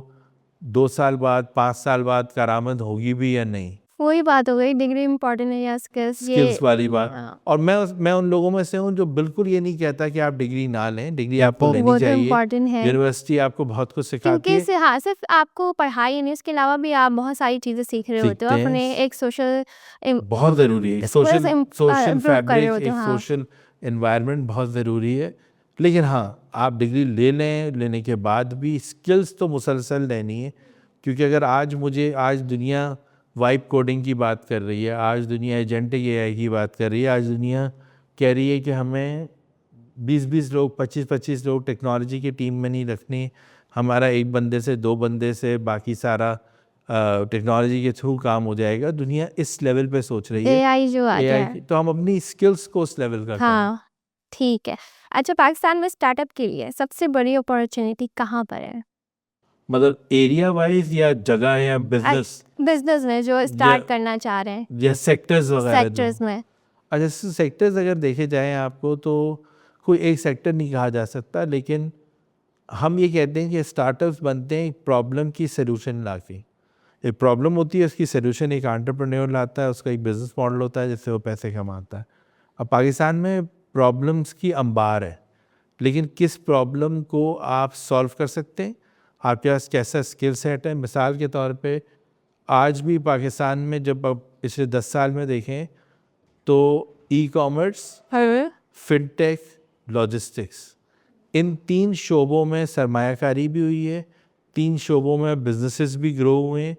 2 साल बाद, 5 साल बाद कारामद होगी भी या नहीं, वही बात हो गई, डिग्री इम्पोर्टेंट है या स्किल्स, ये स्किल्स वाली बात। हाँ, और मैं उन लोगों में से हूँ जो बिल्कुल ये नहीं कहता कि आप डिग्री ना लें, डिग्री आपको वो लेनी तो चाहिए। इम्पोर्टेंट है, यूनिवर्सिटी आपको बहुत कुछ सिखाती क्योंकि है, हाँ, सिर्फ आपको पढ़ाई नहीं, उसके अलावा भी आप बहुत सारी चीज़ें सीख रहे होते हो, सीखते हैं। अपने एक सोशल बहुत ज़रूरी है। सोशल improve कर रहे फैब्रिक, होते एक हो, हाँ। सोशल एनवायरनमेंट बहुत ज़रूरी है। लेकिन हाँ, आप डिग्री ले लें, लेने के बाद भी स्किल्स तो मुसलसल लेनी है, क्योंकि अगर आज दुनिया वाइब कोडिंग की बात कर रही है, आज दुनिया एजेंटिक AI की बात कर रही है, आज दुनिया कह रही है कि हमें 20-20 लोग, 25-25 लोग टेक्नोलॉजी की टीम में नहीं रखने, हमारा एक बंदे से 2 बंदे से बाकी सारा टेक्नोलॉजी के थ्रू काम हो जाएगा। दुनिया इस लेवल पे सोच रही है, AI जो आ गया AI है। की, तो हम अपनी स्किल्स को उस लेवल का करें। हाँ, ठीक है। अच्छा, पाकिस्तान में स्टार्टअप के लिए सबसे बड़ी अपॉर्चुनिटी कहाँ पर है? मतलब एरिया वाइज या जगह या बिजनेस बिजनेस में जो स्टार्ट करना चाह रहे हैं, या सेक्टर्स वगैरह सेक्टर्स में। अच्छा, सेक्टर्स अगर देखे जाएं आपको तो कोई एक सेक्टर नहीं कहा जा सकता, लेकिन हम ये कहते हैं कि स्टार्टअप्स बनते हैं एक प्रॉब्लम की सलूशन ला के। एक प्रॉब्लम होती है, उसकी सलूशन एक एंटरप्रेन्योर लाता है, उसका एक बिजनेस मॉडल होता है जिससे वो पैसे कमाता है। अब पाकिस्तान में प्रॉब्लम्स की अंबार है, लेकिन किस प्रॉब्लम को आप सॉल्व कर सकते हैं, आपके पास कैसा स्किल सेट है। मिसाल के तौर पे आज भी पाकिस्तान में जब पिछले 10 साल में देखें तो ई कॉमर्स, फिनटेक, लॉजिस्टिक्स, इन 3 शोबों में सरमायाकारी भी हुई है, 3 शोबों में बिजनेसेस भी ग्रो हुए हैं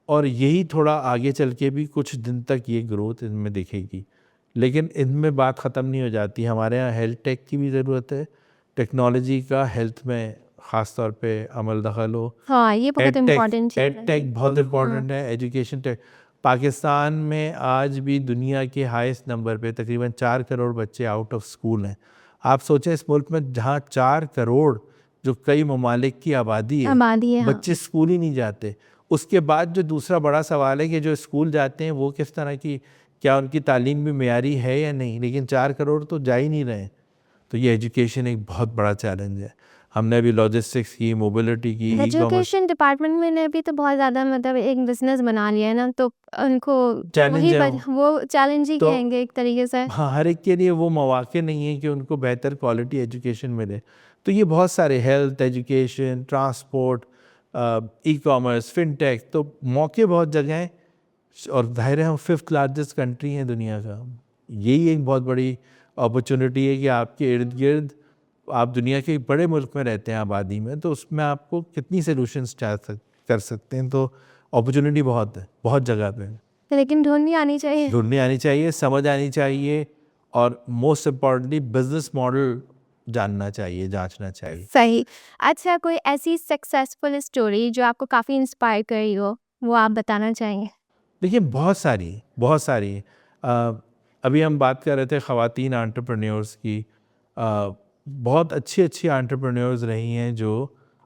और यही थोड़ा आगे चल के भी कुछ दिन तक ये ग्रोथ इनमें दिखेगी। लेकिन इनमें बात ख़त्म नहीं हो जाती। हमारे यहाँ हेल्थ टेक की भी ज़रूरत है, टेक्नोलॉजी का हेल्थ में ख़ास तौर पे अमल दखल हो। हाँ, ये बहुत इम्पोर्टेंट चीज़ एड है। टेक बहुत इम्पोर्टेंट है, एजुकेशन टेक। पाकिस्तान में आज भी दुनिया के हाईएस्ट नंबर पे तकरीबन 4 करोड़ बच्चे आउट ऑफ स्कूल हैं। आप सोचें इस मुल्क में जहाँ 4 करोड़ जो कई ममालिक की आबादी है, हाँ। बच्चे स्कूल ही नहीं जाते। उसके बाद जो दूसरा बड़ा सवाल है कि जो स्कूल जाते हैं वो किस तरह की, क्या उनकी तालीम भी मेयारी है या नहीं, लेकिन 4 करोड़ तो जा ही नहीं रहे। तो ये एजुकेशन एक बहुत बड़ा चैलेंज है। हमने अभी लॉजिस्टिक्स की, मोबिलिटी की, ई-कॉमर्स, एजुकेशन डिपार्टमेंट में ने भी तो बहुत ज़्यादा मतलब एक बिजनेस बना लिया है ना, तो उनको चैलेंज वही है वो चैलेंज ही तो- कहेंगे एक तरीके से। हाँ, हर एक के लिए वो मौके नहीं है कि उनको बेहतर क्वालिटी एजुकेशन मिले। तो ये बहुत सारे health, education, transport, e-commerce, fintech, तो मौके बहुत जगह हैं और ज़ाहिर है हम 5th लार्जेस्ट कंट्री हैं दुनिया का। यही एक बहुत बड़ी अपॉर्चुनिटी है कि आपके इर्द गिर्द, आप दुनिया के बड़े मुल्क में रहते हैं आबादी में, तो उसमें आपको कितनी सोल्यूशंस कर सकते हैं। तो अपॉर्चुनिटी बहुत है, बहुत जगह पे है। लेकिन ढूंढनी आनी चाहिए। ढूंढनी आनी चाहिए, समझ आनी चाहिए और मोस्ट इम्पॉर्टेंटली बिजनेस मॉडल जानना चाहिए, जांचना चाहिए। सही। अच्छा, कोई ऐसी सक्सेसफुल स्टोरी जो आपको काफ़ी इंस्पायर कर रही हो, वो आप बताना चाहेंगे? देखिए बहुत सारी अभी हम बात कर रहे थे ख़वातीन एंटरप्रेन्योर्स की। बहुत अच्छी एंटरप्रेन्योर्स रही हैं जो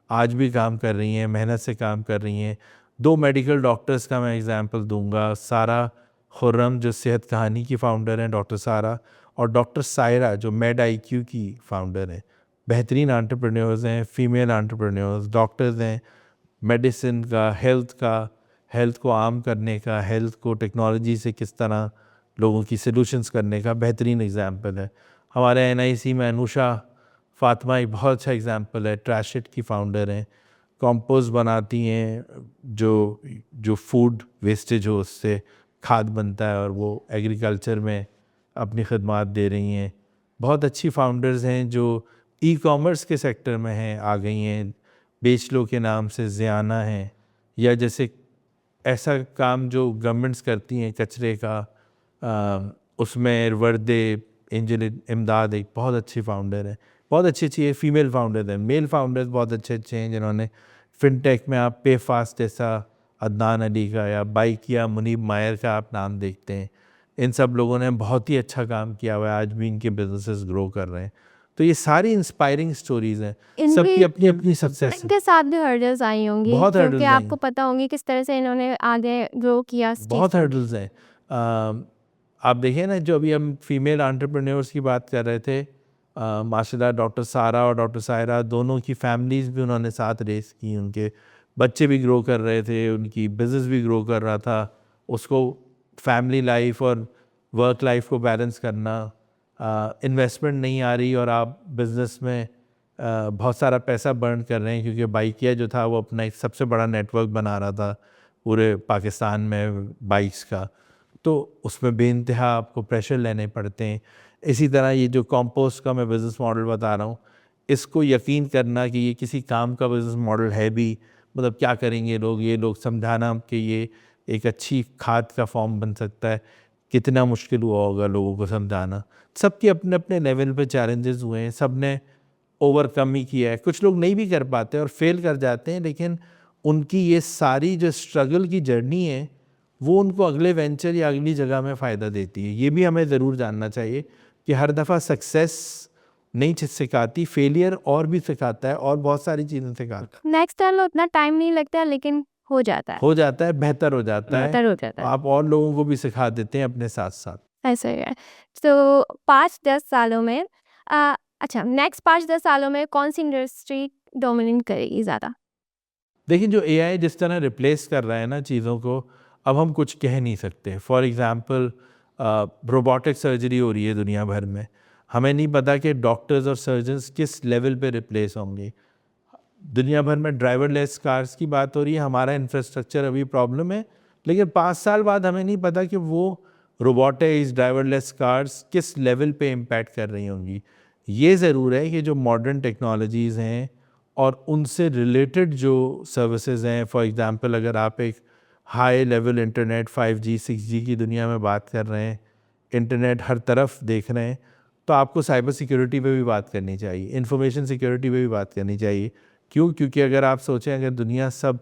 आज भी काम कर रही हैं, मेहनत से काम कर रही हैं। 2 मेडिकल डॉक्टर्स का मैं एग्जांपल दूंगा, सारा खुर्रम जो सेहत कहानी की फ़ाउंडर हैं, डॉक्टर सारा, और डॉक्टर सायरा जो मेड IQ की फ़ाउंडर हैं। बेहतरीन एंटरप्रेन्योर्स हैं, फीमेल एंटरप्रेन्योर्स, डॉक्टर्स हैं, मेडिसिन का, हेल्थ को आम करने का, हेल्थ को टेक्नोलॉजी से किस तरह लोगों की सॉल्यूशंस करने का बेहतरीन एग्जांपल है। हमारे NIC में अनुषा फातिमा एक बहुत अच्छा एग्जांपल है, ट्रैशिट की फ़ाउंडर हैं, कंपोस्ट बनाती हैं, जो फूड वेस्टेज हो उससे खाद बनता है और वो एग्रीकल्चर में अपनी खदमात दे रही हैं। बहुत अच्छी फाउंडर्स हैं जो ई-कॉमर्स के सेक्टर में हैं, आ गई हैं, बेच लो के नाम से ज़ियाना हैं, या जैसे ऐसा काम जो गवर्नमेंट्स करती हैं कचरे का, उसमें वर्दे एंजल इमदाद एक बहुत अच्छी फाउंडर है। बहुत अच्छी फीमेल फाउंडर हैं, मेल फाउंडर्स बहुत अच्छे हैं जिन्होंने फिनटेक में, आप पे फास्ट जैसा अदनान अली का या बाइक या मुनीब मायर का आप नाम देखते हैं, इन सब लोगों ने बहुत ही अच्छा काम किया हुआ है, आज भी इनके बिजनेसेस ग्रो कर रहे हैं। तो ये सारी इंस्पायरिंग स्टोरीज हैं, सबकी अपनी अपनी सक्सेस है। इनके साथ भी हर्डल्स आई होंगी, बहुत hurdles क्योंकि आई आपको पता होंगी किस तरह से इन्होंने आगे ग्रो किया। बहुत हर्डल्स हैं। आप देखिए ना, जो अभी हम फीमेल एंटरप्रेन्योर्स की बात कर रहे थे, माशाल्लाह डॉक्टर सारा और डॉक्टर सायरा दोनों की फैमिलीज़ भी उन्होंने साथ रेस की, उनके बच्चे भी ग्रो कर रहे थे, उनकी बिज़नेस भी ग्रो कर रहा था, उसको फैमिली लाइफ और वर्क लाइफ को बैलेंस करना, इन्वेस्टमेंट नहीं आ रही और आप बिज़नेस में बहुत सारा पैसा बर्न कर रहे हैं, क्योंकि बाइकिया जो था वो अपना एक सबसे बड़ा नेटवर्क बना रहा था पूरे पाकिस्तान में बाइक्स का, तो उसमें बेइंतहा आपको प्रेशर लेने पड़ते हैं। इसी तरह ये जो कंपोस्ट का मैं बिज़नेस मॉडल बता रहा हूँ, इसको यकीन करना कि ये किसी काम का बिज़नेस मॉडल है भी, मतलब क्या करेंगे लोग, ये लोग समझाना कि ये एक अच्छी खाद का फॉर्म बन सकता है, कितना मुश्किल हुआ होगा लोगों को समझाना। सबके अपने अपने लेवल पे चैलेंजेस हुए हैं, सब ने ओवरकम ही किया है। कुछ लोग नहीं भी कर पाते और फेल कर जाते हैं, लेकिन उनकी ये सारी जो स्ट्रगल की जर्नी है वो उनको अगले वेंचर या अगली जगह में फ़ायदा देती है। ये भी हमें ज़रूर जानना चाहिए कि हर दफ़ा सक्सेस नहीं सिखाती, फेलियर और भी सिखाता है और बहुत सारी चीज़ें सिखाता है। नेक्स्ट टाइम उतना टाइम नहीं लगता, लेकिन हो जाता है, बेहतर हो जाता है, आप और लोगों को भी सिखा देते हैं अपने साथ साथ। ऐसा ही है। तो 5-10 सालों में अच्छा, नेक्स्ट 5-10 सालों में कौन सी इंडस्ट्री डोमिनेट करेगी ज़्यादा? देखिए, जो AI जिस तरह रिप्लेस कर रहा है ना चीज़ों को, अब हम कुछ कह नहीं सकते। फॉर एग्ज़ाम्पल रोबोटिक सर्जरी हो रही है दुनिया भर में, हमें नहीं पता कि डॉक्टर्स और सर्जन्स किस लेवल पे रिप्लेस होंगे। दुनिया भर में ड्राइवरलेस कार्स की बात हो रही है, हमारा इंफ्रास्ट्रक्चर अभी प्रॉब्लम है, लेकिन 5 साल बाद हमें नहीं पता कि वो रोबोटिक्स, ड्राइवरलेस कार्स किस लेवल पे इम्पैक्ट कर रही होंगी। ये ज़रूर है कि जो मॉडर्न टेक्नोलॉजीज़ हैं और उनसे रिलेटेड जो सर्विसेज हैं, फॉर एग्जांपल अगर आप एक high level internet 5G 6G की दुनिया में बात कर रहे हैं, इंटरनेट हर तरफ देख रहे हैं, तो आपको साइबर सिक्योरिटी पे भी बात करनी चाहिए, इंफॉर्मेशन सिक्योरिटी पे भी बात करनी चाहिए। क्यों? क्योंकि अगर आप सोचें अगर दुनिया सब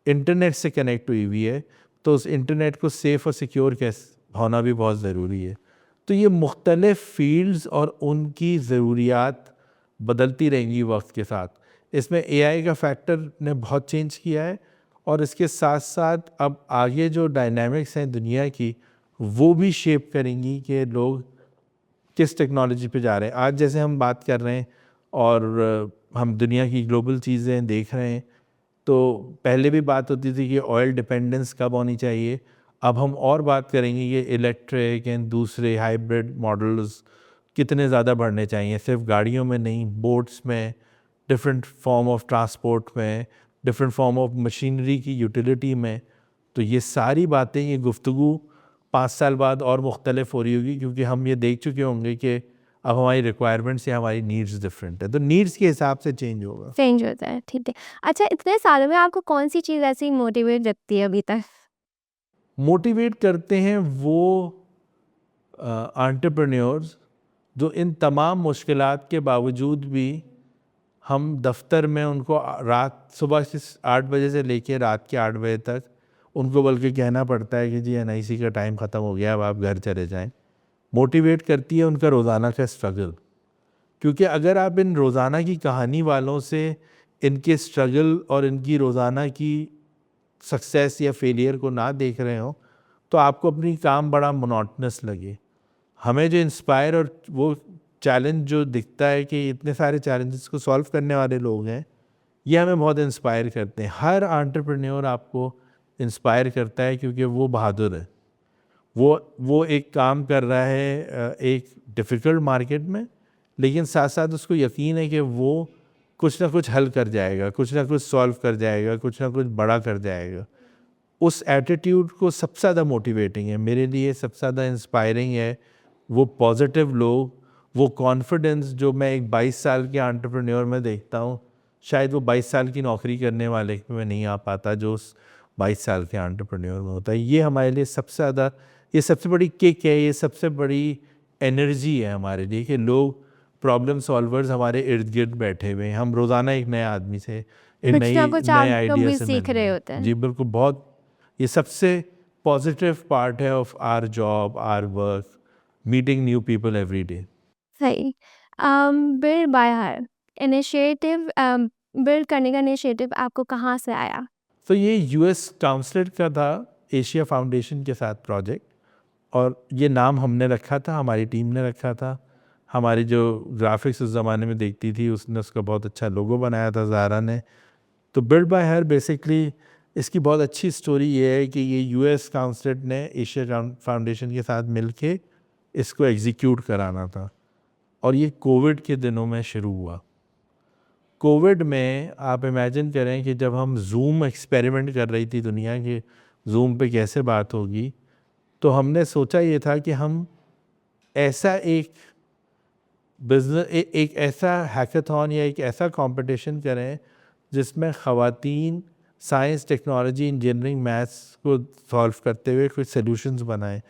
इंटरनेट से कनेक्ट हुई हुई है तो उस इंटरनेट को सेफ़ और सिक्योर कैसे होना भी बहुत ज़रूरी है। तो ये मुख्तलिफ़ फ़ील्ड्स और उनकी ज़रूरियात बदलती रहेंगी वक्त के साथ। इसमें एआई का फैक्टर ने बहुत चेंज किया है और इसके साथ साथ अब आगे जो डायनामिक्स हैं दुनिया की वो भी शेप करेंगी कि लोग किस टेक्नोलॉजी पे जा रहे हैं। आज जैसे हम बात कर रहे हैं और हम दुनिया की ग्लोबल चीज़ें देख रहे हैं, तो पहले भी बात होती थी कि ऑयल डिपेंडेंस कब होनी चाहिए। अब हम और बात करेंगे ये इलेक्ट्रिक एंड दूसरे हाइब्रिड मॉडल्स कितने ज़्यादा बढ़ने चाहिए, सिर्फ गाड़ियों में नहीं, बोट्स में, डिफरेंट फॉर्म ऑफ ट्रांसपोर्ट में, डिफरेंट फॉर्म ऑफ मशीनरी की यूटिलिटी में। तो ये सारी बातें, ये गुफ्तगू 5 साल बाद और मुख्तलिफ हो रही होगी क्योंकि हम ये देख चुके होंगे कि अब हमारी रिक्वायरमेंट्स या हमारी नीड्स डिफरेंट है, तो नीड्स के हिसाब से चेंज होगा। चेंज होता है, ठीक है। अच्छा, इतने सालों में आपको कौन सी चीज़ ऐसी मोटिवेट रखती है अभी तक? मोटिवेट करते हैं वो एंटरप्रेन्योर्स जो इन तमाम मुश्किलात के बावजूद भी हम दफ्तर में उनको रात सुबह से 8 बजे से लेके रात के 8 बजे तक उनको बल्कि कहना पड़ता है कि जी एनआईसी का टाइम ख़त्म हो गया, अब आप घर चले जाएं। मोटिवेट करती है उनका रोज़ाना का स्ट्रगल, क्योंकि अगर आप इन रोज़ाना की कहानी वालों से इनके स्ट्रगल और इनकी रोज़ाना की सक्सेस या फेलियर को ना देख रहे हो तो आपको अपनी काम बड़ा मोनोटनस लगे। हमें जो इंस्पायर और वो चैलेंज जो दिखता है कि इतने सारे चैलेंजेस को सॉल्व करने वाले लोग हैं, ये हमें बहुत इंस्पायर करते हैं। हर एंटरप्रेन्योर आपको इंस्पायर करता है क्योंकि वो बहादुर है। वो एक काम कर रहा है एक डिफ़िकल्ट मार्केट में, लेकिन साथ साथ उसको यकीन है कि वो कुछ ना कुछ हल कर जाएगा, कुछ ना कुछ सॉल्व कर जाएगा, कुछ ना कुछ बड़ा कर जाएगा। उस एटीट्यूड को सबसे ज़्यादा मोटिवेटिंग है मेरे लिए, सबसे ज़्यादा इंस्पायरिंग है वो पॉजिटिव लोग, वो कॉन्फिडेंस जो मैं एक 22 साल के एंटरप्रेन्योर में देखता हूँ। शायद वो 22 साल की नौकरी करने वाले में नहीं आ पाता जो उस 22 साल के एंटरप्रेन्योर में होता है। ये हमारे लिए सबसे ज़्यादा, ये सबसे बड़ी किक है, ये सबसे बड़ी एनर्जी है हमारे लिए कि लोग प्रॉब्लम सॉल्वर्स हमारे इर्द गिर्द बैठे हुए हैं। हम रोज़ाना एक नए आदमी से एक कुछ ना कुछ आप नए लोग आइडिया भी से सीख मिल रहे हैं। होते हैं। जी बिल्कुल, बहुत ये सबसे पॉजिटिव पार्ट है of our job, our work, meeting new people every day. सही। Build by her initiative, build करने का इनिशिएटिव आपको कहाँ से आया? तो ये यूएस काउंसलेट का था, एशिया फाउंडेशन के साथ प्रोजेक्ट, और ये नाम हमने रखा था, हमारी टीम ने रखा था। हमारी जो ग्राफिक्स उस ज़माने में देखती थी उसने उसका बहुत अच्छा लोगो बनाया था, ज़ारा ने। तो बिल्ड बाय हर बेसिकली इसकी बहुत अच्छी स्टोरी ये है कि ये यूएस काउंसलेट ने एशिया फाउंडेशन के साथ मिलके इसको एग्जीक्यूट कराना था और ये कोविड के दिनों में शुरू हुआ। कोविड में आप इमेजिन करें कि जब हम जूम एक्सपेरिमेंट कर रही थी दुनिया के, जूम पे कैसे बात होगी, तो हमने सोचा ये था कि हम ऐसा एक बिजनेस एक ऐसा हैकाथॉन या एक ऐसा कंपटीशन करें जिसमें ख़वातीन साइंस, टेक्नोलॉजी, इंजीनियरिंग, मैथ्स को सॉल्व करते हुए कुछ सॉल्यूशंस बनाएं,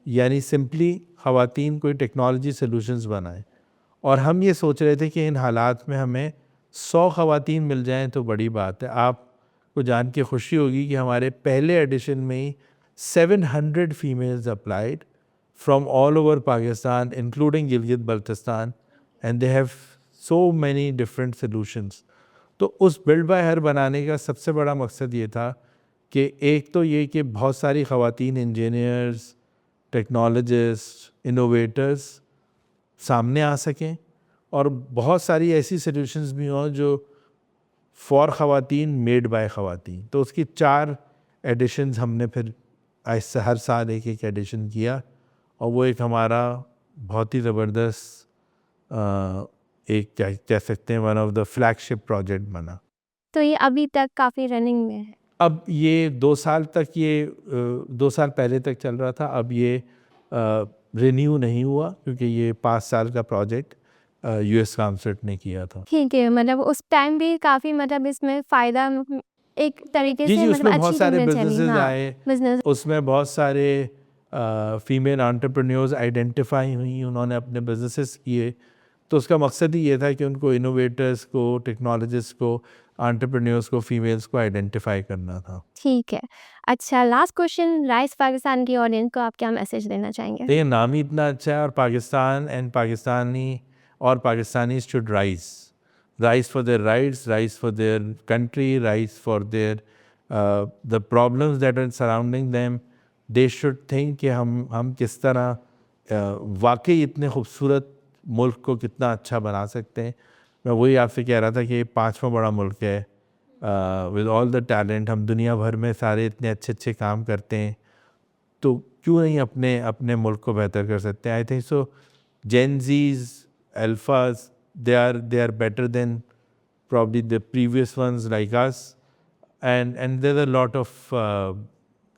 यानी सिंपली ख़वातीन कोई टेक्नोलॉजी सॉल्यूशंस बनाएं। और हम ये सोच रहे थे कि इन हालात में हमें 100 ख़वातीन मिल जाएं तो बड़ी बात है। आपको जान के खुशी होगी कि हमारे पहले एडिशन में ही 700 females applied from all over Pakistan, including Gilgit-Baltistan, and they have so many different solutions. तो उस बिल्ड बाय हर बनाने का सबसे बड़ा मकसद ये था कि एक तो ये कि बहुत सारी ख़वातीन इंजीनियर्स, टेक्नोलॉजिस्ट, इनोवेटर्स सामने आ सकें और बहुत सारी ऐसी सॉल्यूशंस भी हों जो फॉर ख़वातीन, मेड बाय ख़वातीन। तो उसकी 4 एडिशंस हमने फिर ऐसे हर साल एक एक एडिशन किया और वो एक हमारा बहुत ही ज़बरदस्त एक कह सकते हैं one of the flagship project बना। तो ये अभी तक काफ़ी रनिंग में है। अब ये 2 साल तक ये 2 साल पहले तक चल रहा था, अब ये रिन्यू नहीं हुआ क्योंकि ये 5 साल का प्रोजेक्ट यूएस काउंसिल ने किया था। ठीक है, मतलब उस टाइम भी काफ़ी मतलब इसमें फ़ायदा एक तरीके जी, से जी, मतलब उसमें बहुत अच्छी सारे टीमें चली। बिज़नेसेस हाँ, आए, बिज़नेस उसमें बहुत सारे फीमेल एंटरप्रेन्योर्स आइडेंटिफाई हुई, उन्होंने अपने बिज़नेसेस किए। तो उसका मकसद ही ये था कि उनको इनोवेटर्स को, टेक्नोलॉजिस्ट को, एंटरप्रेन्योर्स को, फीमेल्स को आइडेंटिफाई करना था। ठीक है। अच्छा, लास्ट क्वेश्चन, राइस पाकिस्तान की ऑडियंस को आप क्या मैसेज देना चाहेंगे? देखिए, नाम ही इतना अच्छा है, और Pakistan and Pakistanis should rise for their rights, rise for their country, rise for their the problems that are surrounding them. They should think कि हम किस तरह वाकई इतने खूबसूरत मुल्क को कितना अच्छा बना सकते हैं। मैं वही आपसे कह रहा था कि ये 5वां बड़ा मुल्क है विद ऑल द टैलेंट। हम दुनिया भर में सारे इतने अच्छे अच्छे काम करते हैं, तो क्यों नहीं अपने अपने मुल्क को बेहतर कर सकते हैं। I think so gen Zs, alphas, they are better than probably the previous ones like us, and there's a lot of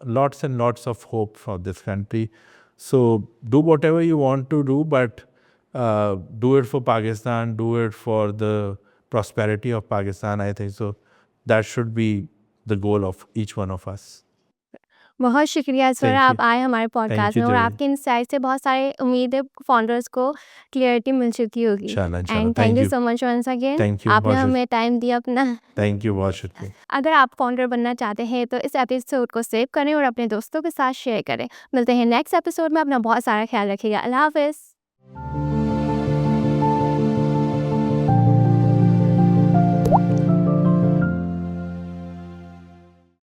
lots and lots of hope for this country. So do whatever you want to do, but do it for Pakistan, do it for the prosperity of Pakistan. I think so that should be the goal of each one of us. बहुत शुक्रिया ईश्वर, Thank you. आप आए हमारे podcast you, में और Devi. आपके insight से बहुत सारे उम्मीद है फाउंडर्स को क्लियरिटी मिल चुकी होगी। इंशाल्लाह, एंड इंशाल्लाह। Thank Thank you you. So much once again, Thank you, आपने बहुत हमें टाइम दिया अपना। Thank you, बहुत शुक्रिया। अगर आप फाउंडर बनना चाहते हैं तो इस एपिसोड को सेव करें और अपने दोस्तों के साथ शेयर करें। मिलते हैं नेक्स्ट एपिसोड में, अपना बहुत सारा ख्याल रखिएगा। अल्लाह हाफिज़।